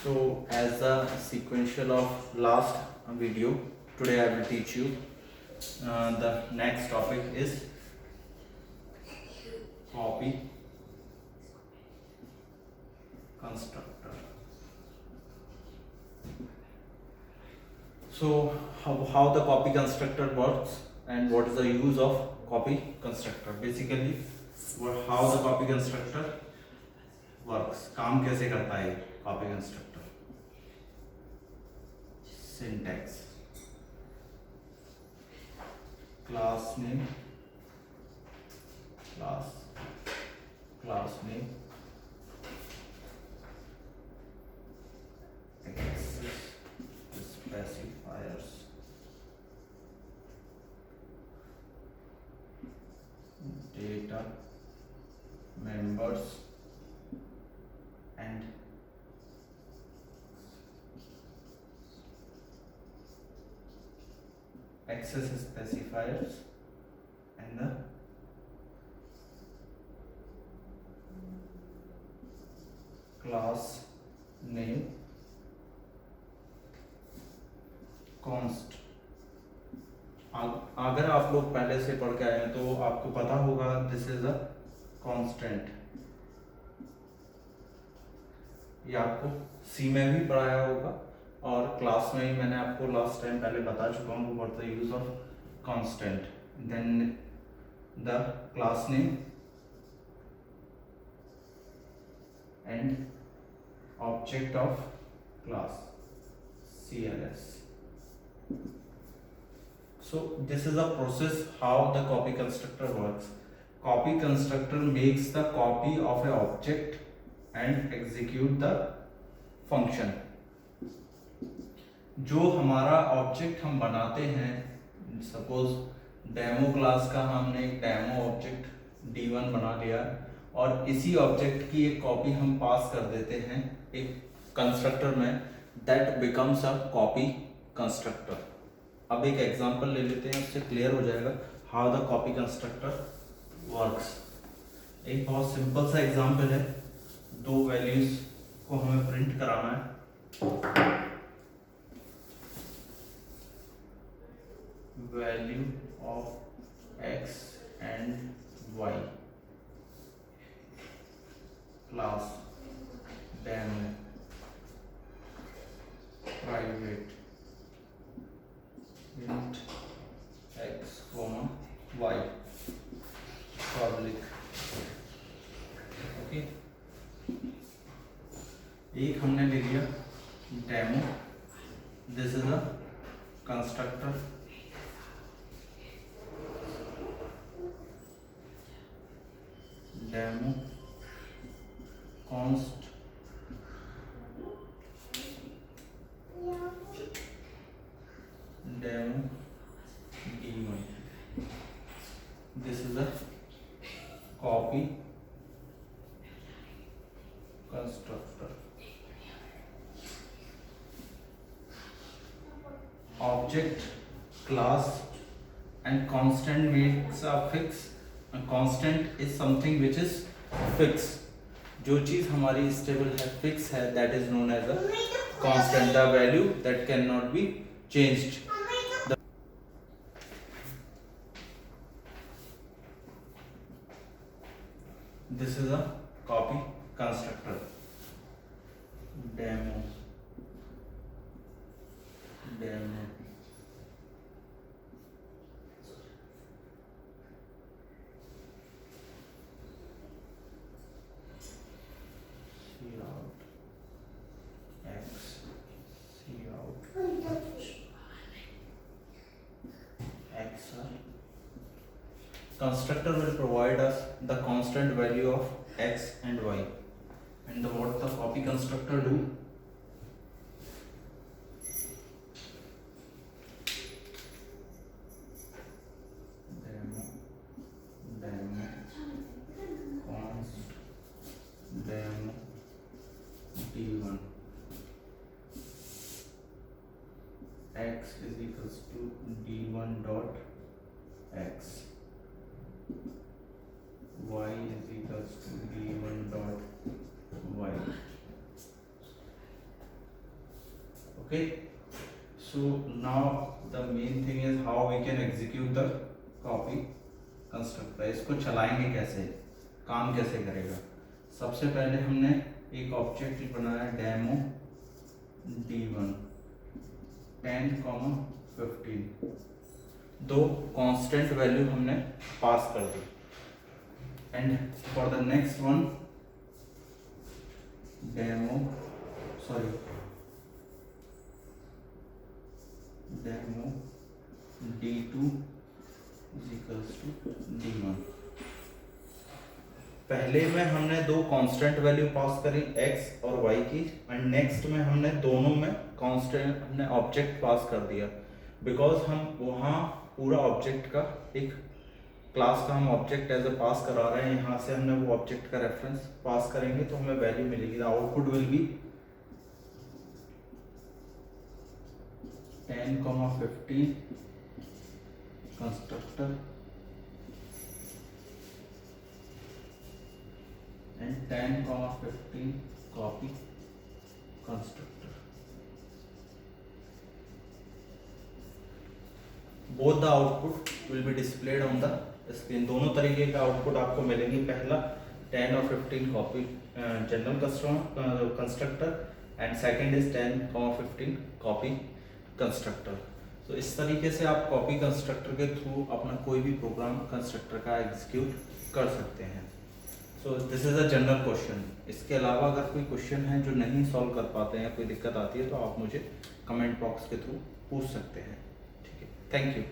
So as a sequential of last video, today I will teach you the next topic is copy constructor. So how the copy constructor works and what is the use of copy constructor. Basically how the copy constructor works, काम कैसे करता है copy constructor. Syntax, class name, class name, access specifiers, data, members and access specifiers and the class name const. अगर आप लोग पहले से पढ़ के आए हैं तो आपको पता होगा दिस इज अ कांस्टेंट. ये आपको सी में भी पढ़ाया होगा और क्लास में ही मैंने आपको लास्ट टाइम पहले बता चुका हूँ what the use of constant. Then the class name and object of class CLS. So this is a process how the copy constructor works. Copy constructor makes the copy of a object and execute the function. जो हमारा object हम बनाते हैं, suppose demo class का हमने एक demo object D1 बना लिया और इसी ऑब्जेक्ट की एक कॉपी हम पास कर देते हैं एक कंस्ट्रक्टर में, that becomes a copy constructor. अब एक एग्जांपल ले लेते हैं, उससे क्लियर हो जाएगा how the copy constructor works. एक बहुत सिंपल सा एग्जांपल है, दो वैल्यूज को हमें प्रिंट कराना है. Value of x and y, class demo private int x, y public. Okay, एक हमने ले लिया demo. This is a constructor. Demo const demo D1. This is a copy constructor. Object, class and constant makes a fix. A constant is something which is fixed. जो चीज हमारी stable है, fix है, that is known as a constant. The value that cannot be changed. This is a copy constructor. Demo cout x, cout xr. Constructor will provide us the constant value of x and y. And what the copy constructor do? Demo const demo D1, x is equals to D1 dot x, y is equals to D1 dot y. Okay, so now the main thing is how we can execute the copy constructor. इसको चलाएंगे कैसे, काम कैसे करेगा। सबसे पहले हमने एक ऑब्जेक्ट बनाया डेमो d1 10,15, दो कांस्टेंट वैल्यू हमने पास कर दी। And for the next one demo d2 d1। पहले में हमने दो कांस्टेंट वैल्यू पास करी x और y की, एंड नेक्स्ट में हमने दोनों में कांस्टेंट हमने ऑब्जेक्ट पास कर दिया। बिकॉज हम वहाँ पूरा ऑब्जेक्ट का एक क्लास का हम ऑब्जेक्ट एज ए पास करा रहे हैं, यहाँ से हमने वो ऑब्जेक्ट का रेफरेंस पास करेंगे तो हमें वैल्यू मिलेगी। Output will be 10,15 constructor and 10,15 copy constructor. Both the output will be displayed on the screen. दोनों तरीके का आउटपुट आपको मिलेंगे। पहला 10 और 15 copy general constructor and second is 10,15 copy constructor. तो इस तरीके से आप कॉपी कंस्ट्रक्टर के थ्रू अपना कोई भी प्रोग्राम कंस्ट्रक्टर का एग्जीक्यूट कर सकते हैं। So this is a general question. इसके अलावा अगर कोई क्वेश्चन है जो नहीं सॉल्व कर पाते हैं, कोई दिक्कत आती है, तो आप मुझे कमेंट बॉक्स के थ्रू पूछ सकते हैं। ठीक है, थैंक यू।